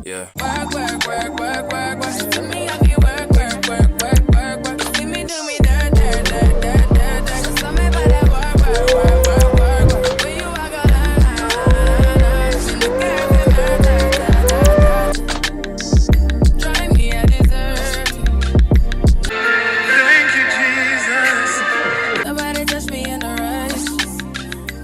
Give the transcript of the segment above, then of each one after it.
Yeah. Work, work, work, work, work, work. To me, I feel work, work, work, work, work, work. See me do me dirt, dirt, dirt, dirt, dirt, dirt. So me by that work, work, work, work, work, work. When you walk a line, line, line. In the girl, feel murder, dirt, dirt, dirt. Drive me a dessert. Thank you, Jesus. Nobody touch me in a rush.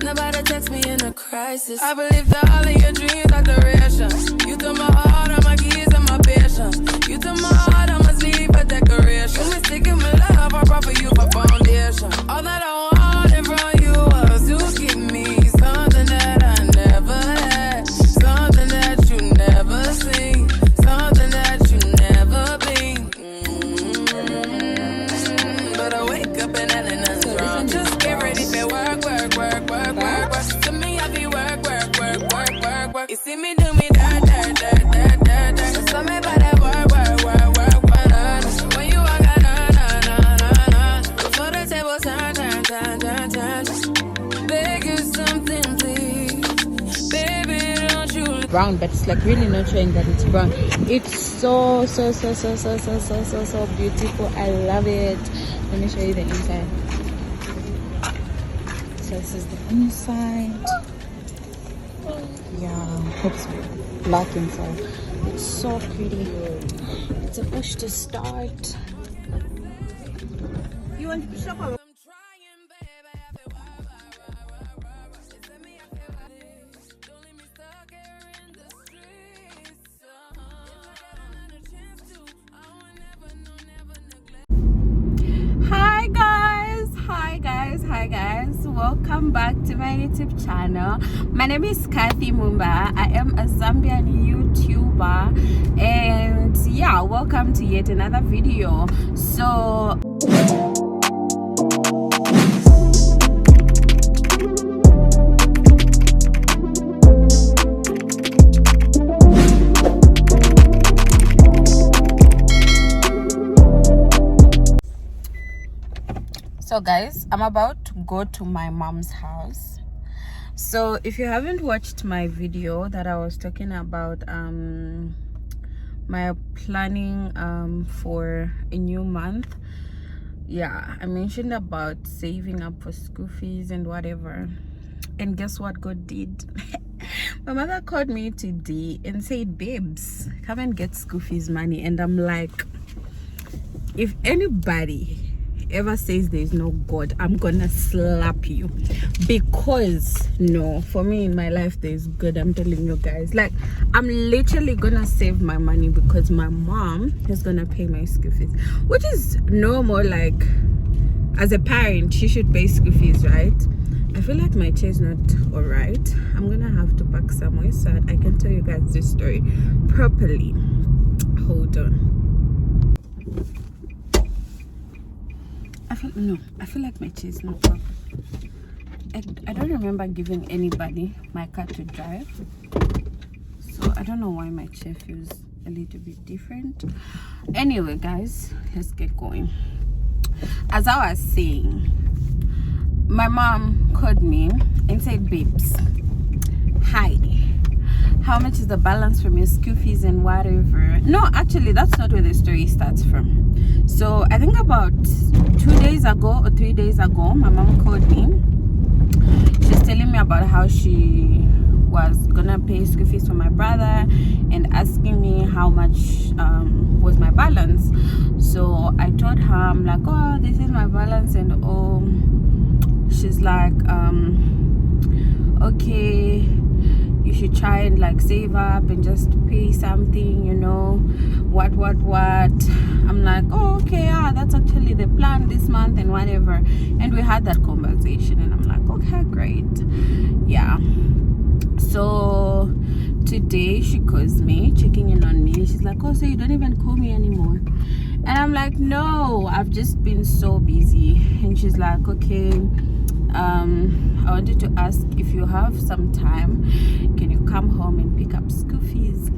Nobody text me in a crisis. I believe that all of your dreams are duration. You took my heart, all my keys, and my patience. You took my heart, I must leave a decoration. You mistaken my love, I brought for you for foundation. All that I wanted from you was to give me something that I never had, something that you never seen, something that you never been. But I wake up and nothing's wrong. Just get ready for work, work, work, work, work, work. To me, I be work, work, work, work, work, work. You see me do me dirt, dirt, dirt, dirt, dirt, dirt. So me by that work, work, work, work, work. When you walk out, na. Before the table turn, turn, turn, turn, turn. Beg you something, please. Baby, don't you brown, but it's like really not showing that it's brown. It's so beautiful. I love it. Let me show you the inside. So this is the inside. Yeah, it's black inside. It's so pretty. It's a push to start. You want to push up? I'm trying, baby. I feel work. They send me a feel like don't leave me stuck here in the streets. If I get another chance to, I will never, no, never neglect. Hi guys, welcome back to my YouTube channel. My name is Mumba. I am a Zambian YouTuber, and yeah, welcome to yet another video. So guys, I'm about to go to my mom's house. So if you haven't watched my video that I was talking about my planning for a new month, yeah, I mentioned about saving up for school fees and whatever. And guess what God did? My mother called me today and said, babes, come and get school fees money. And I'm like, if anybody ever says there's no God, I'm gonna slap you. Because no, for me in my life there's good. I'm telling you guys, like, I'm literally gonna save my money because my mom is gonna pay my school fees, which is normal. Like, as a parent, she should pay school fees, right? I feel like my chair is not all right. I'm gonna have to park somewhere so I can tell you guys this story properly. Hold on. I feel like my chair is not proper. I don't remember giving anybody my car to drive, so I don't know why my chair feels a little bit different. Anyway guys, let's get going. As I was saying, my mom called me and said, babes, hi, how much is the balance from your school fees and whatever? No, actually that's not where the story starts from. So I think about 2 days ago or 3 days ago, my mom called me. She's telling me about how she was gonna pay school fees for my brother and asking me how much was my balance. So I told her, I'm like, oh, this is my balance. And she's like, okay, you should try and like save up and just pay something, you know, what. I'm like, oh, okay, yeah, that's actually the plan this month and whatever. And we had that conversation and I'm like, okay, great. Yeah. So today she calls me, checking in on me. She's like, oh, so you don't even call me anymore? And I'm like, no, I've just been so busy. And she's like, okay, I wanted to ask if you have some time, can you come home and pick up school fees?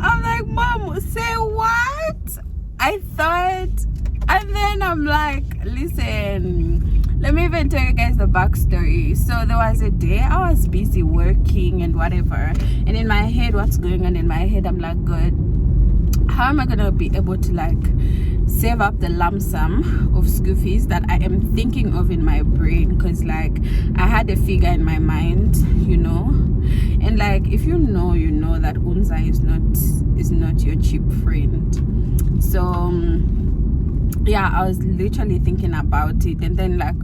I'm like, mom, say what? I thought, and then I'm like, listen, let me even tell you guys the backstory. So there was a day I was busy working working and whatever. And in my head, what's going on in my head, I'm like, God, how am I gonna be able to like save up the lump sum of school fees that I am thinking of in my brain? Because like I had a figure in my mind, you know, and like if you know that Unza is not your cheap friend. So yeah, I was literally thinking about it, and then like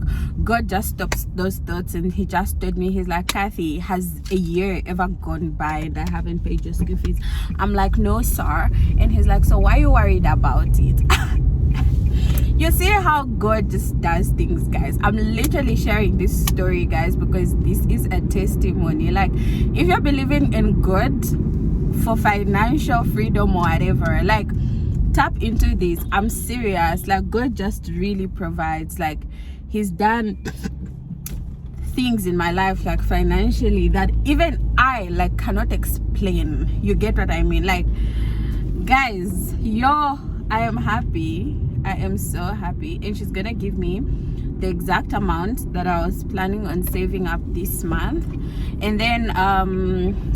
God just stops those thoughts and he just told me, he's like, Kathy, has a year ever gone by and I haven't paid your school fees? I'm like, no sir. And he's like, so why are you worried about it? You see how God just does things, guys. I'm literally sharing this story, guys, because this is a testimony. Like if you're believing in God for financial freedom or whatever, like tap into this. I'm serious. Like God just really provides. Like he's done things in my life, like financially, that even I like cannot explain. You get what I mean? Like guys, I am happy. I am so happy. And she's gonna give me the exact amount that I was planning on saving up this month. And then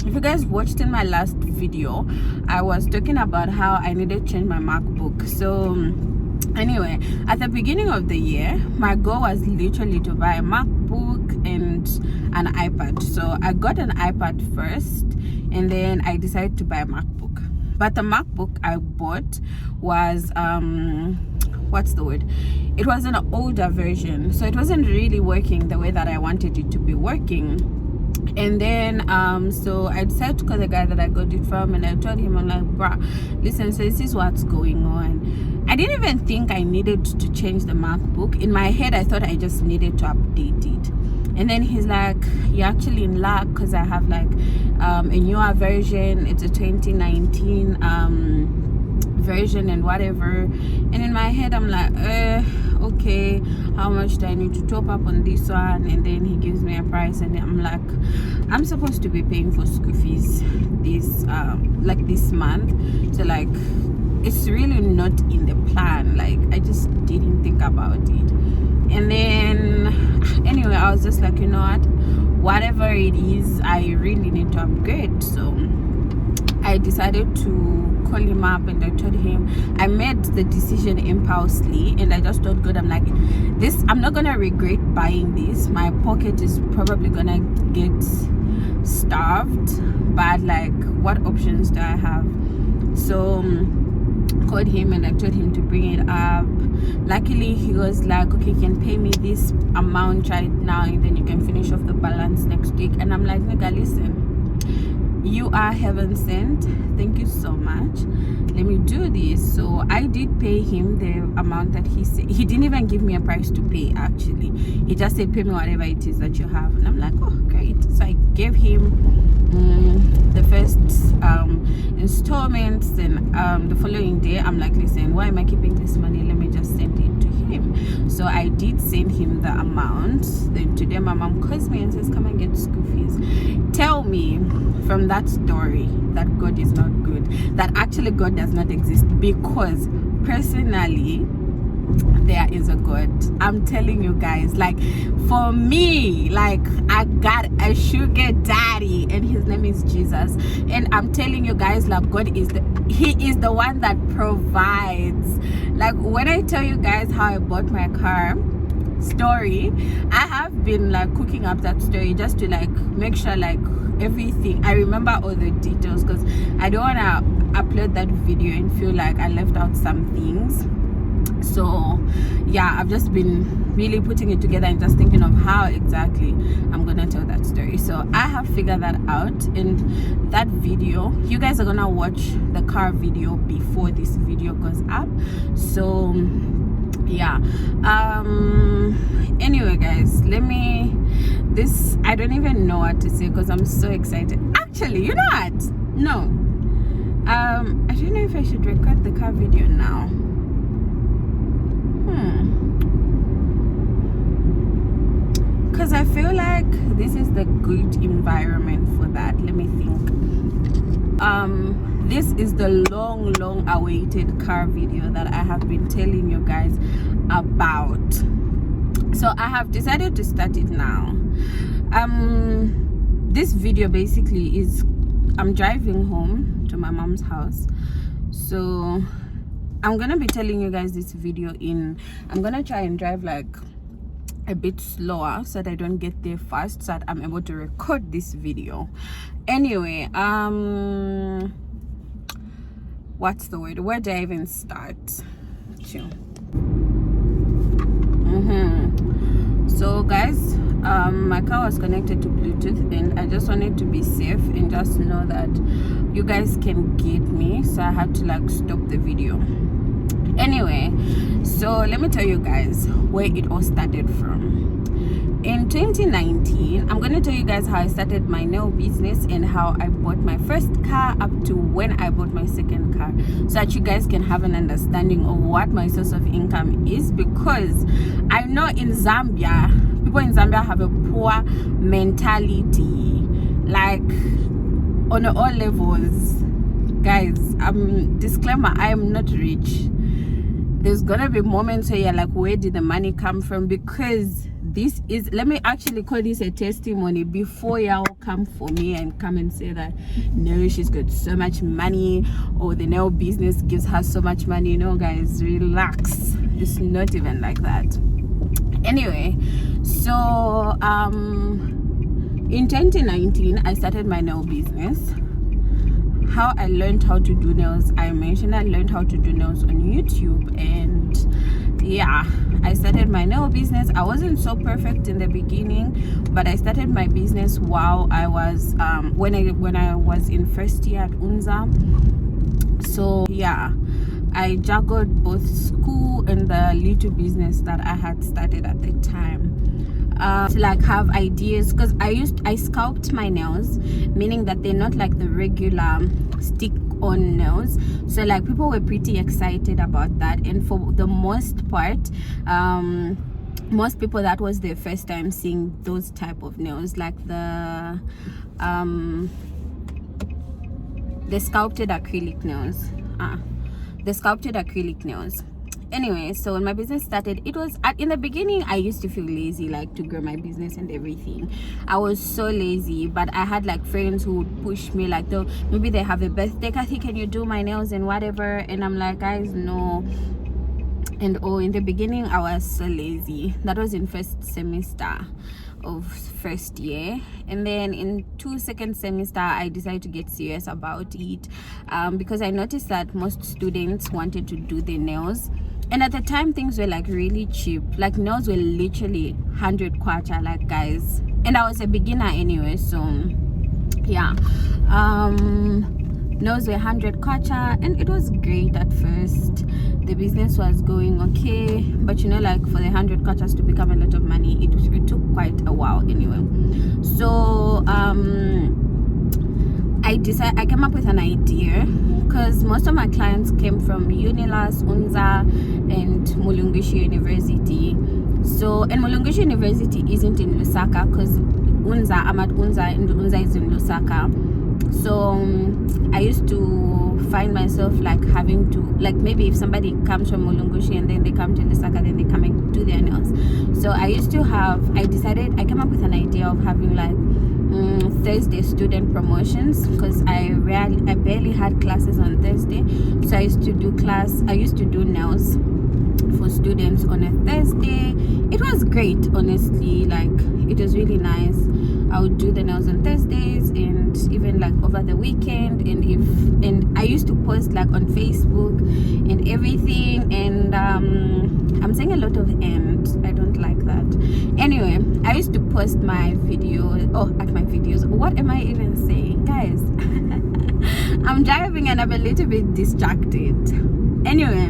if you guys watched in my last video, I was talking about how I needed to change my MacBook. So anyway, at the beginning of the year, my goal was literally to buy a MacBook and an iPad. So I got an iPad first, and then I decided to buy a MacBook. But the MacBook I bought was what's the word? It was an older version, so it wasn't really working the way that I wanted it to be working. And then so I decided to call the guy that I got it from, and I told him, I'm like, bruh, listen, so this is what's going on. I didn't even think I needed to change the MacBook. In my head, I thought I just needed to update it. And then he's like, you're actually in luck, because I have like a newer version. It's a 2019 version and whatever. And in my head, I'm like, okay, how much do I need to top up on this one? And then he gives me a price, and I'm like, I'm supposed to be paying for school fees this month, so like it's really not in the plan. Like I just didn't think about it. And then anyway, I was just like, you know what, whatever it is, I really need to upgrade. So I decided to call him up, and I told him I made the decision impulsively, and I just told God, I'm like, this, I'm not gonna regret buying this. My pocket is probably gonna get starved, but like what options do I have? So called him and I told him to bring it up. Luckily he was like, okay, you can pay me this amount right now, and then you can finish off the balance next week. And I'm like, nigga, listen, you are heaven sent, thank you so much, let me do this. So I did pay him the amount that he said. He didn't even give me a price to pay, actually. He just said, pay me whatever it is that you have. And I'm like, oh great. So I gave him the first installments. Then the following day, I'm like, listen, why am I keeping this money? Let me just send it to him. So I did send him the amount. Then today my mom calls me and says, come and get school fees. Tell me from that story that God is not good, that actually God does not exist, because personally there is a God. I'm telling you guys, like for me, like I got a sugar daddy, and his name is Jesus. And I'm telling you guys, like God is he is the one that provides. Like when I tell you guys how I bought my car story, I have been like cooking up that story just to like make sure like everything, I remember all the details, because I don't want to upload that video and feel like I left out some things. So yeah, I've just been really putting it together and just thinking of how exactly I'm gonna tell that story. So I have figured that out. And that video, you guys are gonna watch the car video before this video goes up. So yeah, anyway guys, I don't even know what to say because I'm so excited. Actually, you know what, no, I don't know if I should record the car video now. Because I feel like this is the good environment for that. Let me think. This is the long awaited car video that I have been telling you guys about. So I have decided to start it now. this video basically is I'm driving home to my mom's house, so I'm gonna be telling you guys this video I'm gonna try and drive like a bit slower so that I don't get there fast, so that I'm able to record this video. Anyway, what's the word? Where do I even start? So guys, my car was connected to Bluetooth, and I just wanted to be safe and just know that you guys can get me, so I had to like stop the video. Anyway, so let me tell you guys where it all started from. In 2019, I'm going to tell you guys how I started my nail business and how I bought my first car up to when I bought my second car, so that you guys can have an understanding of what my source of income is, because I know in Zambia, people in Zambia have a poor mentality, like on all levels. Guys, disclaimer, I am not rich. There's gonna be moments where you're like, where did the money come from? Because this is, let me actually call this a testimony before y'all come for me and come and say that no, she's got so much money, or the nail business gives her so much money. No guys, relax, it's not even like that. Anyway, so in 2019 I started my nail business. How I learned how to do nails, I mentioned I learned how to do nails on YouTube, and yeah, I started my nail business. I wasn't so perfect in the beginning, but I started my business while I was when I was in first year at UNZA. So yeah, I juggled both school and the little business that I had started at the time. To like have ideas, because I sculpt my nails, meaning that they're not like the regular stick on nails, so like people were pretty excited about that. And for the most part, most people, that was their first time seeing those type of nails, like the sculpted acrylic nails. Anyway, so when my business started, it was in the beginning I used to feel lazy, like to grow my business and everything. I was so lazy, but I had like friends who would push me, like maybe they have a birthday, Kathy, can you do my nails and whatever, and I'm like, guys, no. And in the beginning I was so lazy. That was in first semester of first year, and then in second semester I decided to get serious about it, because I noticed that most students wanted to do their nails, and at the time things were like really cheap. Like nails were literally 100 kwacha, like guys, and I was a beginner anyway, so yeah, nails were 100 kwacha, and it was great at first. The business was going okay, but you know, like for the 100 kwachas to become a lot of money, it took quite a while anyway. So I came up with an idea, because most of my clients came from Unilas, UNZA, and Mulungushi University. So, and Mulungushi University isn't in Lusaka, because I'm at UNZA, and UNZA is in Lusaka. So I used to find myself like having to, like, maybe if somebody comes from Mulungushi and then they come to Lusaka, then they come and do their nails. So I came up with an idea of having like Thursday student promotions, because I barely had classes on Thursday. So I used to do nails for students on a Thursday. It was great, honestly, like it was really nice. I would do the nails on Thursdays, and even like over the weekend, and I used to post like on Facebook and everything, and I'm saying a lot of "and," I don't like that. Anyway, I used to post my videos. What am I even saying, guys? I'm driving and I'm a little bit distracted. Anyway,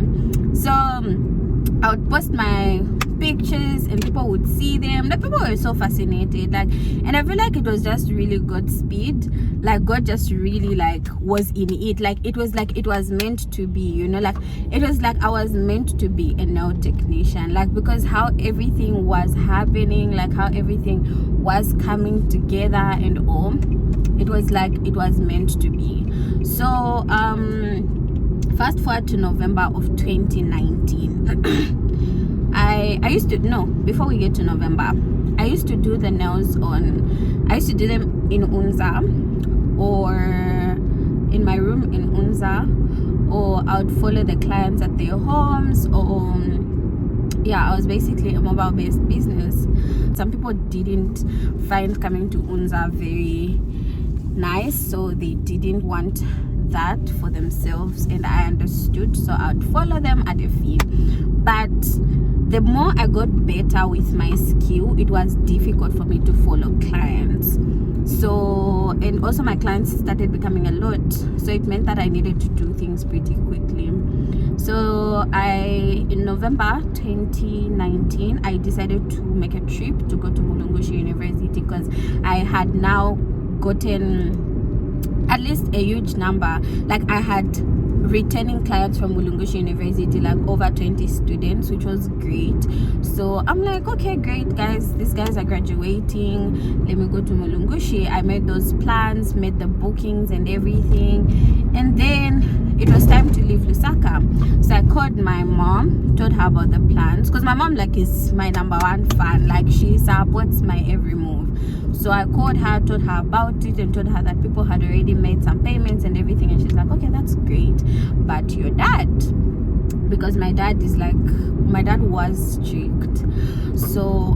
so I would post my pictures and people would see them. Like, people were so fascinated, like, and I feel like it was just really God's speed. Like, God just really like was in it. Like, it was meant to be, you know, like it was like I was meant to be a nail technician, like, because how everything was happening, like how everything was coming together and all, it was like it was meant to be. So fast forward to November of 2019. Before we get to November, I used to do them in Unza, or in my room in Unza, or I would follow the clients at their homes, or yeah, I was basically a mobile-based business. Some people didn't find coming to Unza very nice, so they didn't want that for themselves, and I understood, so I'd follow them at a fee. But the more I got better with my skill, it was difficult for me to follow clients. So, and also my clients started becoming a lot, so it meant that I needed to do things pretty quickly. So in November 2019, I decided to make a trip to go to Mulungushi University, because I had now gotten at least a huge number. Like, I had returning clients from Mulungushi University, like over 20 students, which was great. So I'm like, okay, great, guys, these guys are graduating, let me go to Mulungushi. I made those plans, made the bookings and everything, and then it was time to leave Lusaka. So I called my mom, told her about the plans, because my mom, like, is my number one fan. Like, she supports my every move. So I called her, told her about it, and told her that people had already made some payments and everything, and she's like, okay, that's great, but your dad, because my dad was strict. So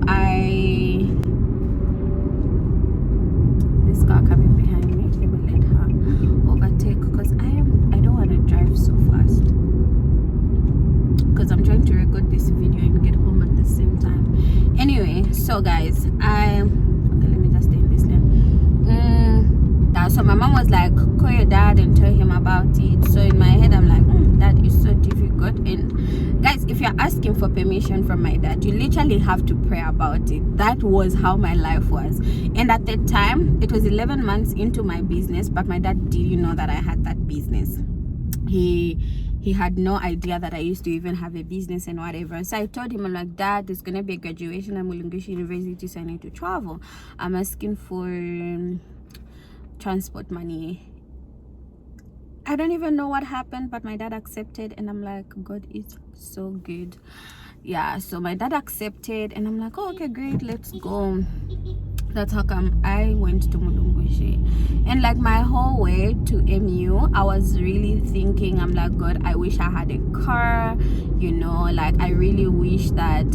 this car coming behind me, let me let her overtake, because I don't want to drive so fast, because I'm trying to record this video and get home at the same time. Anyway, so guys, okay, let me just stay in this lane. So my mom was like, call your dad and tell him about it. So in my head, I'm like, that is so difficult. And guys, if you're asking for permission from my dad, you literally have to pray about it. That was how my life was. And at the time, it was 11 months into my business, but my dad didn't know that I had that business. He had no idea that I used to even have a business and whatever. So I told him, I'm like, Dad, there's gonna be a graduation at Mulungushi University, so I need to travel. I'm asking for transport money. I don't even know what happened, but my dad accepted, and I'm like, God is so good. Yeah, so my dad accepted, and I'm like, oh, okay, great, let's go. That's how come I went to Mulungushi. And like my whole way to MU, I was really thinking, I'm like, God, I wish I had a car, you know, like I really wish that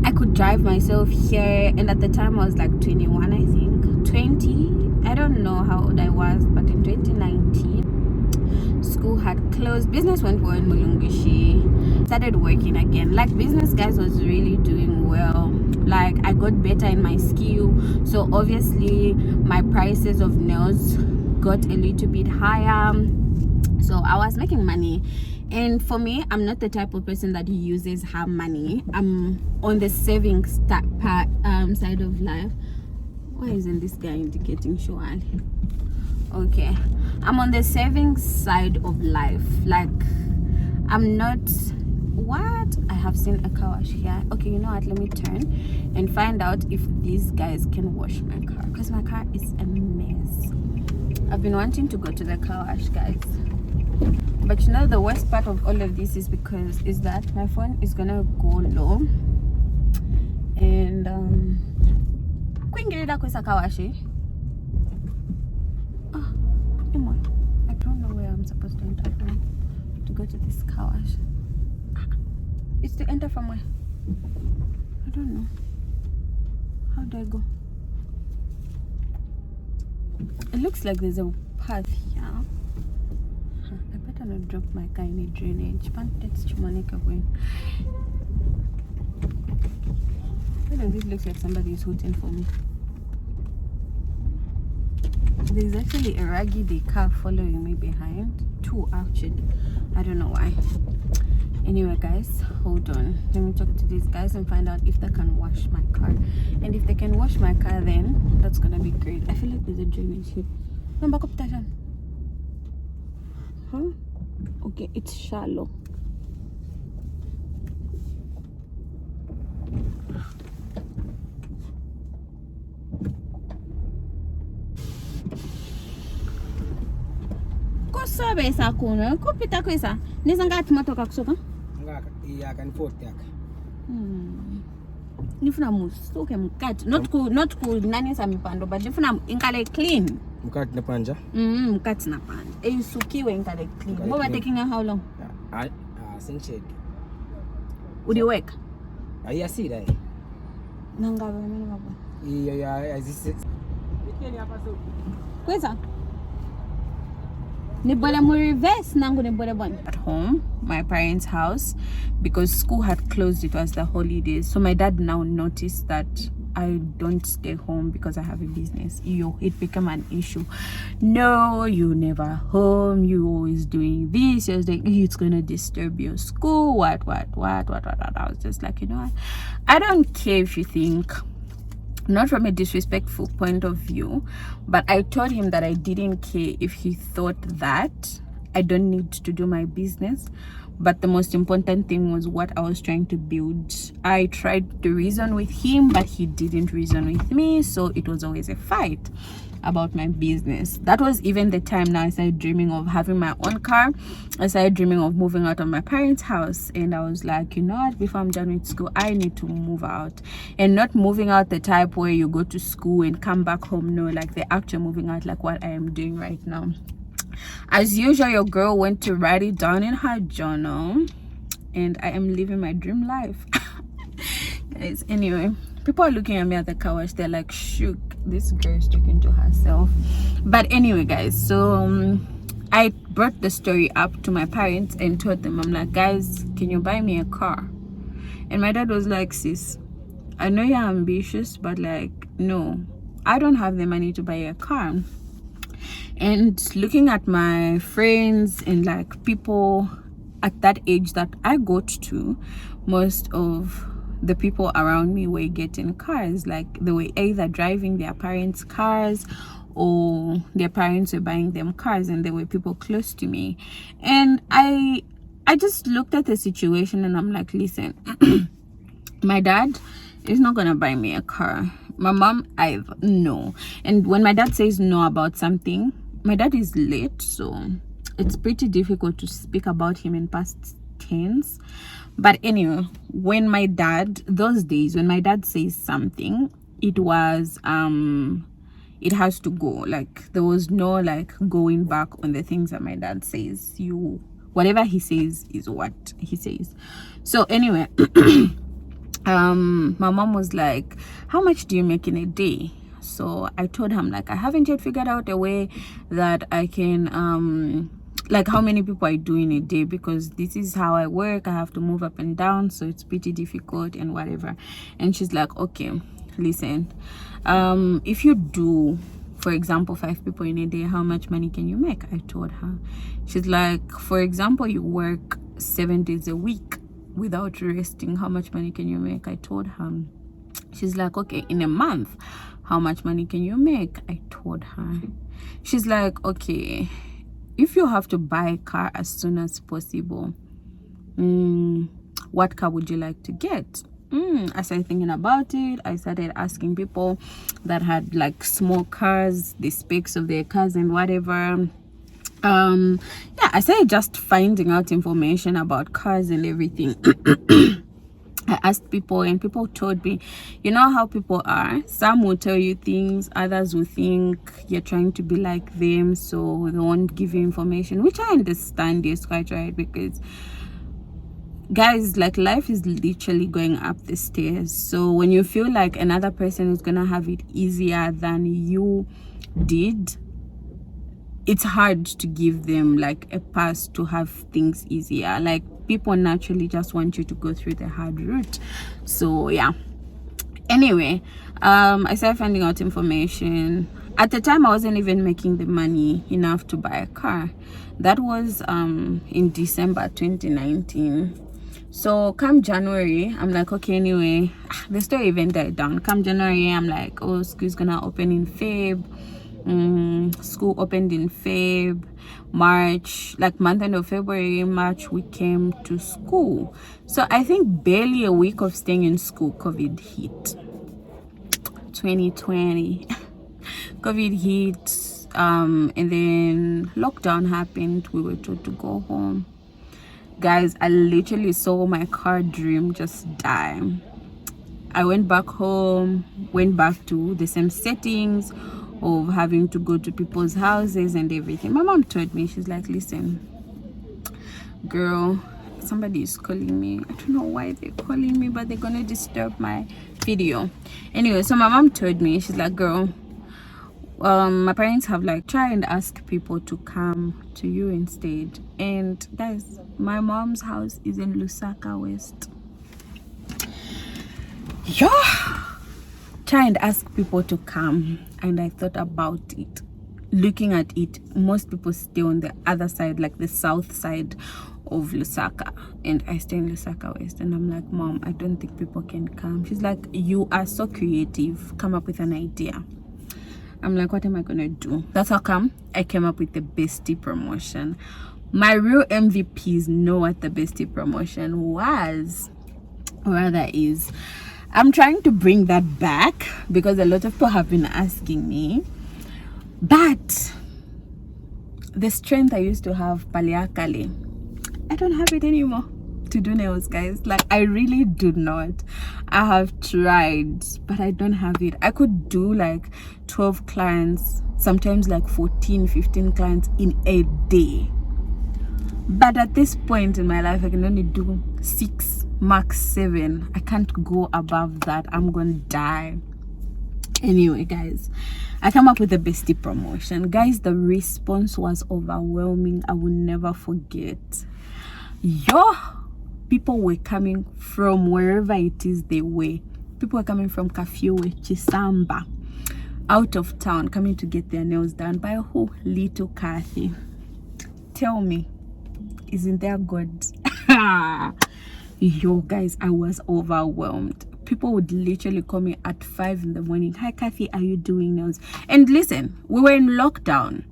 I could drive myself here. And at the time I was like 21, I think 20, I don't know how old I was, but in 2019 school had closed, business went well in Mulungushi, started working again. Like, business, guys, was really doing well. Like, I got better in my skill, so obviously my prices of nails got a little bit higher, so I was making money. And for me, I'm not the type of person that uses her money. I'm on the savings side of life. Why isn't this guy indicating Shoal? Okay, I'm on the savings side of life. Like, I'm not, what? I have seen a car wash here. Okay, you know what, let me turn and find out if these guys can wash my car, because my car is a mess. I've been wanting to go to the car wash, guys, but you know the worst part of all of this is that my phone is gonna go low, and I don't know where I'm supposed to enter from to go to this car wash. It's to enter from where? I don't know. How do I go? It looks like there's a path here. I better not drop my car in a drainage. Why does it look like somebody is hooting for me? There's actually a raggedy car following me behind. Two, actually. I don't know why. Anyway, guys, hold on. Let me talk to these guys and find out if they can wash my car. And if they can wash my car, then that's gonna be great. I feel like there's a drainage here. Huh? Okay, it's shallow. Sabe essa cuna? Kupita coisa. Nisa ngati matoka kusoka? Ngaka, iya kan forte aka. Nifuna musuke mkati. Not ku nani sa mipando, but nifuna inkale clean. Mkati napanja? Mkati napanja. Yusukiwe inkale clean. What taking how long? Since check. Would you work? I see that. Nangabe mimi baba. Yeah, Kweza? At home, my parents' house, because school had closed. It was the holidays, so my dad now noticed that I don't stay home because I have a business. It became an issue. No, you never home. You always doing this. I was like, it's gonna disturb your school. What? I was just like, you know what? I don't care if you think. Not from a disrespectful point of view, but I told him that I didn't care if he thought that I don't need to do my business. But the most important thing was what I was trying to build. I tried to reason with him, but he didn't reason with me, so it was always a fight about my business. That was even the time now I started dreaming of having my own car. I started dreaming of moving out of my parents' house, and I was like, you know what, before I'm done with school, I need to move out. And not moving out the type where you go to school and come back home. No, like the actual moving out, like what I am doing right now. As usual, your girl went to write it down in her journal, and I am living my dream life. Guys, anyway, people are looking at me at the car wash. They're like, shook, this girl is talking to herself. But anyway, guys, so I brought the story up to my parents and told them, I'm like, guys, can you buy me a car? And my dad was like, sis, I know you're ambitious, but like, no, I don't have the money to buy a car. And looking at my friends and like people at that age that I got to, most of the people around me were getting cars. Like they were either driving their parents' cars or their parents were buying them cars, and there were people close to me. And I just looked at the situation and I'm like, listen, my dad is not gonna buy me a car. My mom, no. And when my dad says no about something, my dad is late, so it's pretty difficult to speak about him in past tense. But anyway, when my dad, those days when my dad says something, it was it has to go. Like there was no like going back on the things that my dad says. Whatever he says is what he says. So anyway, my mom was like, how much do you make in a day? So I told him, like, I haven't yet figured out a way that I can like how many people I do in a day, because this is how I work. I have to move up and down, so it's pretty difficult and whatever. And she's like, okay, listen, if you do, for example, 5 people in a day, how much money can you make? I told her. She's like, for example, you work 7 days a week without resting, how much money can you make? I told her. She's like, okay, in a month, how much money can you make? I told her. She's like, okay, if you have to buy a car as soon as possible, what car would you like to get? I started thinking about it. I started asking people that had like small cars, the specs of their cars and whatever. Yeah, I started just finding out information about cars and everything. I asked people and people told me, you know how people are, some will tell you things, others will think you're trying to be like them, so they won't give you information, which I understand is quite right, because guys, like life is literally going up the stairs. So when you feel like another person is gonna have it easier than you did, it's hard to give them like a pass to have things easier. Like people naturally just want you to go through the hard route. So yeah, anyway, I started finding out information. At the time I wasn't even making the money enough to buy a car. That was in December 2019. So come January, I'm like, okay, anyway, the story even died down. Come January, I'm like, oh, school's gonna open in Feb. School opened in Feb. March, like month end of February, March, we came to school. So I think barely a week of staying in school, COVID hit. 2020 COVID hit, and then lockdown happened. We were told to go home. Guys, I literally saw my car dream just die. I went back home, went back to the same settings of having to go to people's houses and everything. My mom told me, she's like, listen, girl, somebody is calling me. I don't know why they're calling me, but they're gonna disturb my video. Anyway, so my mom told me, she's like, girl, my parents have like try and ask people to come to you instead. And guys, my mom's house is in Lusaka West. Yeah, try and ask people to come. And I thought about it, looking at it, most people stay on the other side, like the south side of Lusaka, and I stay in Lusaka West. And I'm like, Mom, I don't think people can come. She's like, you are so creative, come up with an idea. I'm like, what am I gonna do? That's how come I came up with the Bestie promotion. My real MVPs know what the Bestie promotion was, or rather is. I'm trying to bring that back because a lot of people have been asking me, but the strength I used to have paliakale, I don't have it anymore to do nails, guys. Like, I really do not. I have tried, but I don't have it. I could do like 12 clients, sometimes like 14, 15 clients in a day. But at this point in my life, I can only do 6, max 7. I can't go above that. I'm gonna die. Anyway, guys, I came up with the Bestie promotion. Guys, the response was overwhelming. I will never forget. Yo, people were coming from wherever it is they were. People were coming from Kafue, Chisamba, out of town, coming to get their nails done by who? Little Kathy. Tell me, isn't there God? Yo, guys, I was overwhelmed. People would literally call me at 5 in the morning. Hi, Kathy, are you doing nails? And listen, we were in lockdown,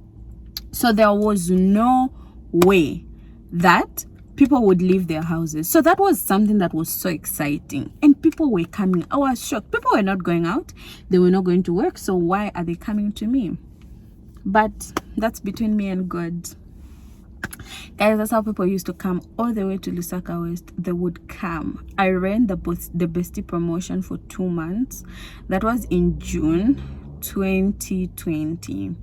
so there was no way that people would leave their houses. So that was something that was so exciting, and people were coming. I was shocked. People were not going out, they were not going to work, so why are they coming to me? But that's between me and God, guys. That's how people used to come all the way to Lusaka West. They would come. I ran the Bestie promotion for 2 months. That was in June 2020.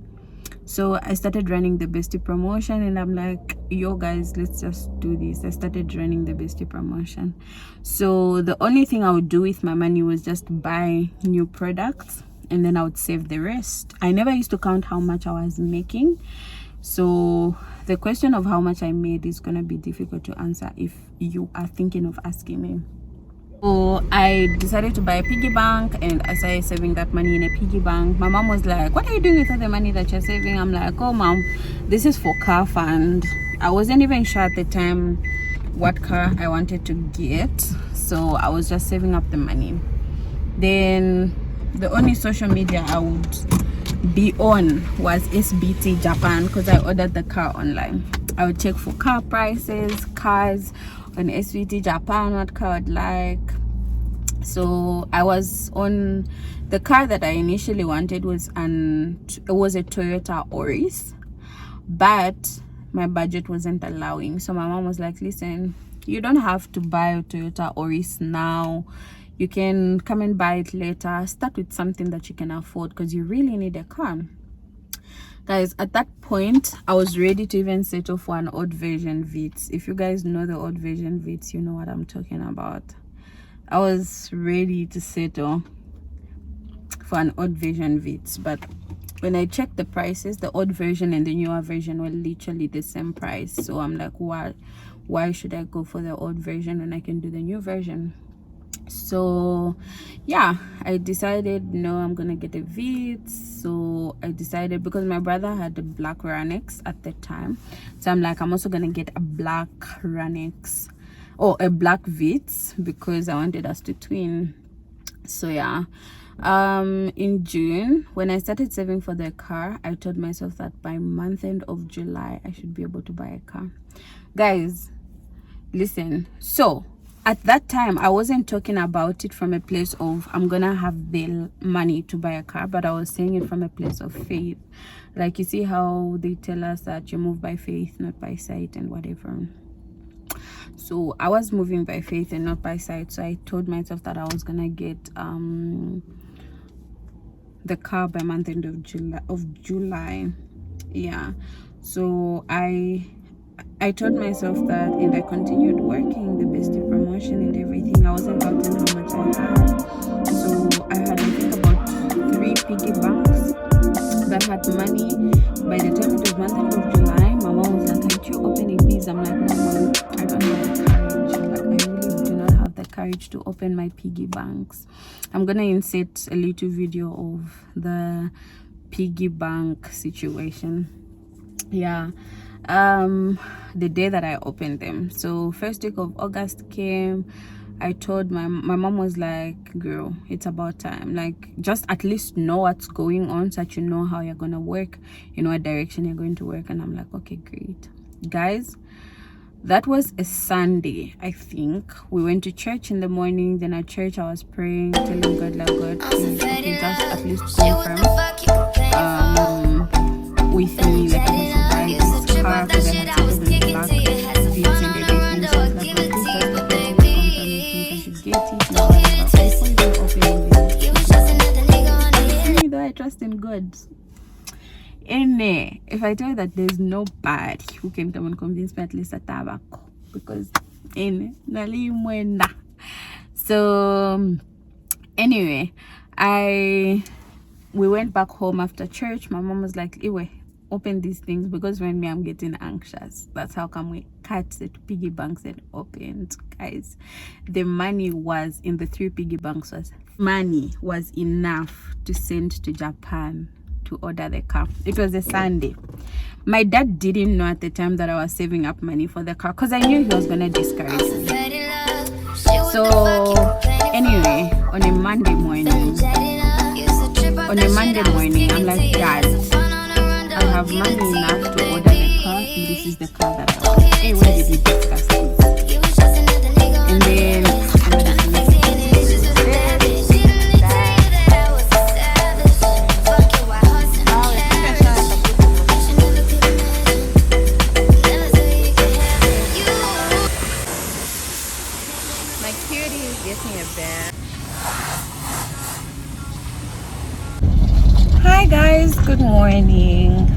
So I started running the Bestie promotion, and I'm like, yo guys, let's just do this. I started running the Bestie promotion. So the only thing I would do with my money was just buy new products, and then I would save the rest. I never used to count how much I was making. So the question of how much I made is gonna be difficult to answer if you are thinking of asking me. So I decided to buy a piggy bank, and I started saving that money in a piggy bank. My mom was like, what are you doing with all the money that you're saving? I'm like, oh mom, this is for car fund. I wasn't even sure at the time what car I wanted to get, so I was just saving up the money. Then the only social media I would be on was SBT Japan, because I ordered the car online. I would check for car prices, cars on SBT Japan, what car I'd like. So I was on the car that I initially wanted was a Toyota Auris, but my budget wasn't allowing. So my mom was like, listen, you don't have to buy a Toyota Auris now. You can come and buy it later. Start with something that you can afford, because you really need a car. Guys, at that point, I was ready to even settle for an old version Vitz. If you guys know the old version Vitz, you know what I'm talking about. I was ready to settle for an old version Vitz, but when I checked the prices, the old version and the newer version were literally the same price. So I'm like, why should I go for the old version when I can do the new version? So yeah, I decided, no, I'm gonna get a Vitz. So I decided, because my brother had a black Ranex at the time, so I'm like, I'm also gonna get a black Ranex, or a black Vitz, because I wanted us to twin. So yeah, in June, when I started saving for the car, I told myself that by month end of July I should be able to buy a car. Guys, listen, so at that time, I wasn't talking about it from a place of I'm gonna have the money to buy a car, but I was saying it from a place of faith. Like, you see how they tell us that you move by faith, not by sight, and whatever. So I was moving by faith and not by sight. So I told myself that I was gonna get the car by month end of July. Yeah, so I told myself that, and I continued working the Bestie promotion and everything. I wasn't counting how much I had. So I had, I think, about 3 piggy banks that had money. By the time it was month end of July, my mom was like, "Can't you open it, please?" I'm like, "No, mom, I don't have the courage. Like, I really do not have the courage to open my piggy banks." I'm gonna insert a little video of the piggy bank situation. Yeah, the day that I opened them. So first week of August came. I told my mom was like, "Girl, it's about time. Like, just at least know what's going on so that you know how you're gonna work, you know what direction you're going to work." And I'm like, "Okay, great." Guys, that was a Sunday, I think. We went to church in the morning. Then at church I was praying, telling God, like, "God, please, okay, just at least confirm with me, like, I have to buy this car because I had to do the black views and everything." So I was like, "God, please just confirm with me if I should get it." No, before even opening this, though I trust in God. And if I tell you that there's nobody who can come and convince me at least at tobacco, because so anyway, we went back home after church. My mom was like, "Iwe, open these things," because when I'm getting anxious, that's how come we cut the piggy banks and opened. Guys, the money was in the 3 piggy banks. Money was enough to send to Japan to order the car. It was a Sunday. My dad didn't know at the time that I was saving up money for the car because I knew he was gonna discourage me. So anyway, on a Monday morning, I'm like, "Dad, I have money enough to order the car, and this is the car that I want." Hey, when did we discuss this? And then my cutie is getting a bed. Hi guys, good morning.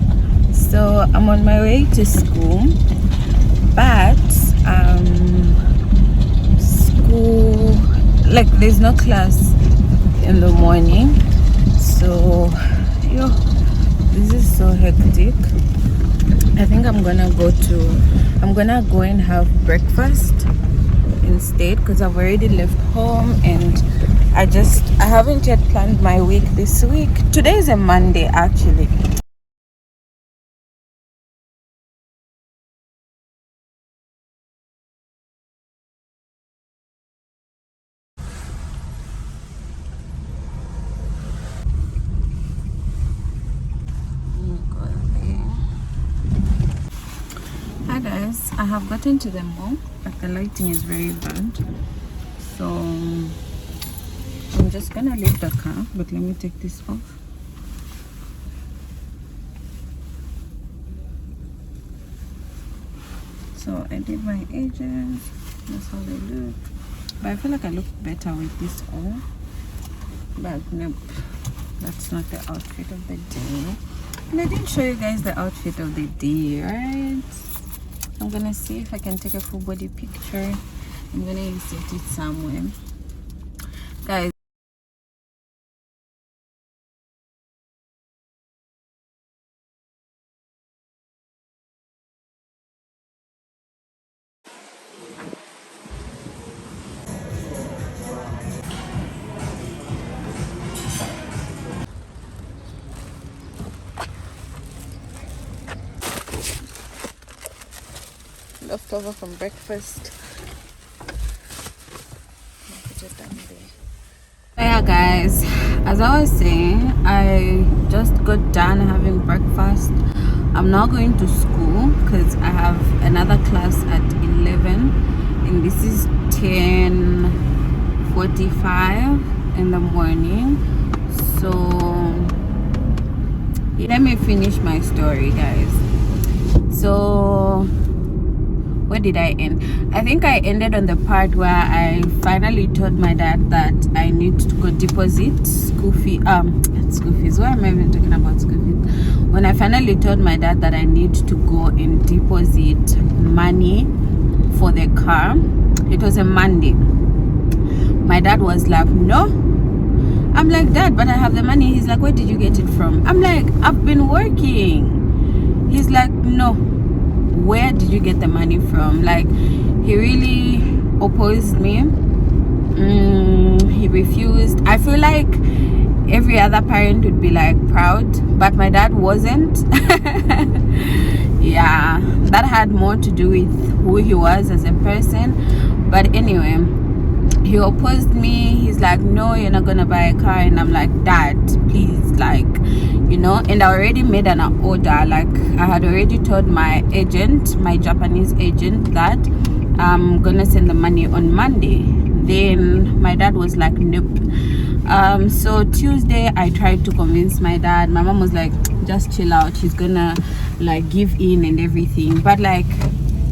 So I'm on my way to school, but school, like, there's no class in the morning, so this is so hectic. I think I'm gonna go and have breakfast instead because I've already left home, and I haven't yet planned my week this week. Today is a Monday actually. Hi guys, I have gotten to the mall, but the lighting is very bad, so I'm just gonna leave the car. But let me take this off. So I did my edges, that's how they look, but I feel like I look better with this on. But nope, that's not the outfit of the day. And I didn't show you guys the outfit of the day, right? I'm gonna see if I can take a full body picture. I'm gonna insert it somewhere, guys. Leftover from breakfast. Put it down there. Yeah guys, as I was saying, I just got done having breakfast. I'm now going to school because I have another class at 11, and this is 10:45 in the morning. So let me finish my story, guys. So where did I end? I think I ended on the part where I finally told my dad that I need to go deposit school fees. Why am I even talking about school fees? When I finally told my dad that I need to go and deposit money for the car, it was a Monday. My dad was like, no. I'm like, Dad, but I have the money. He's like, where did you get it from? I'm like, I've been working. He's like, no. Where did you get the money from? Like, he really opposed me. He refused. I feel like every other parent would be like proud, but my dad wasn't. Yeah, that had more to do with who he was as a person. But anyway, he opposed me. He's like, no, you're not gonna buy a car. And I'm like, Dad, please, like, you know. And I already made an order. Like, I had already told my agent, my Japanese agent, that I'm gonna send the money on Monday. Then my dad was like, nope. So Tuesday I tried to convince my dad. My mom was like, just chill out, he's gonna like give in and everything. But like,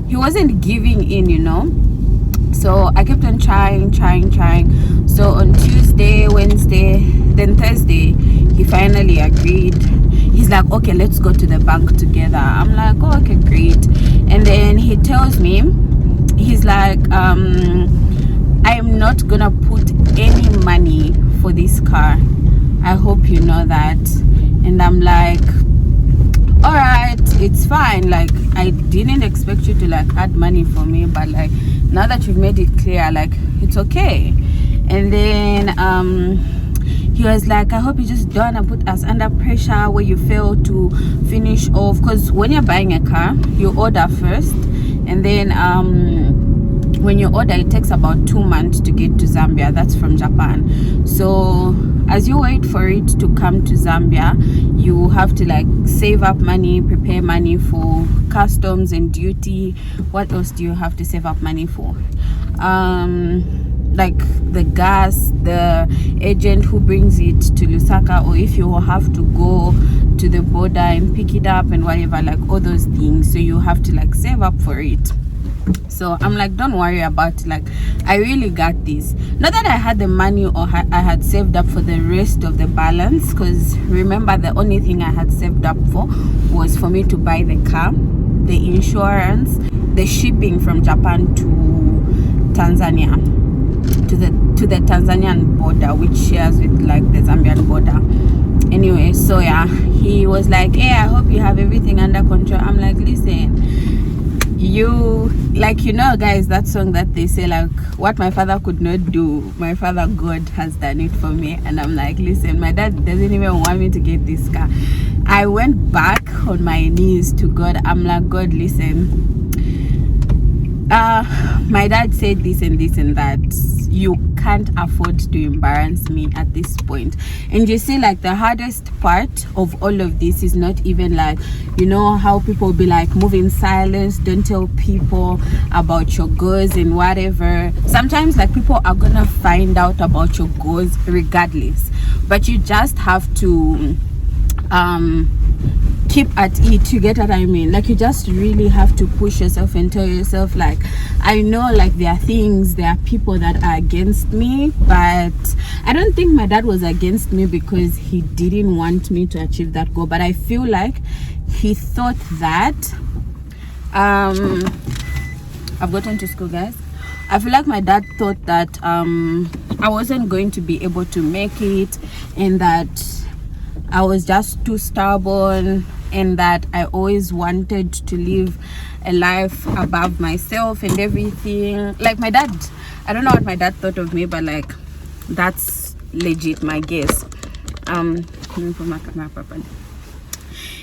he wasn't giving in, you know. So I kept on trying. So on Tuesday, Wednesday, then Thursday, he finally agreed. He's like, okay, let's go to the bank together. I'm like, oh, okay, great. And then he tells me, he's like, I'm not gonna put any money for this car. I hope you know that. And I'm like, all right, it's fine. Like, I didn't expect you to like add money for me, but like, now that you've made it clear, like, it's okay. And then he was like, I hope you just don't put us under pressure where you fail to finish off, because when you're buying a car, you order first, and then when you order, it takes about 2 months to get to Zambia. That's from Japan. So as you wait for it to come to Zambia, you have to like save up money, prepare money for customs and duty. What else do you have to save up money for? Like the gas, the agent who brings it to Lusaka, or if you have to go to the border and pick it up and whatever, like all those things. So you have to like save up for it. So I'm like, don't worry about it. Like, I really got this. Not that I had the money or I had saved up for the rest of the balance, because remember, the only thing I had saved up for was for me to buy the car, the insurance, the shipping from Japan to Tanzania, to the Tanzanian border, which shares with like the Zambian border. Anyway, so yeah, he was like, hey, I hope you have everything under control. I'm like, listen, you, like, you know, guys, that song that they say, like, what my father could not do, my father God has done it for me. And I'm like, listen, my dad doesn't even want me to get this car. I went back on my knees to God. I'm like, God, listen, my dad said this and this and that. You can't afford to embarrass me at this point. And you see, like, the hardest part of all of this is not even like, you know how people be like, move in silence, don't tell people about your goals and whatever. Sometimes like people are gonna find out about your goals regardless, but you just have to keep at it. You get what I mean? Like, you just really have to push yourself and tell yourself, like, I know, like, there are people that are against me, but I don't think my dad was against me because he didn't want me to achieve that goal. But I feel like he thought that I've gotten to school, guys. I feel like my dad thought that I wasn't going to be able to make it, and that I was just too stubborn, and that I always wanted to live a life above myself and everything. Like, my dad, I don't know what my dad thought of me, but like, that's legit my guess. Let me put my camera properly.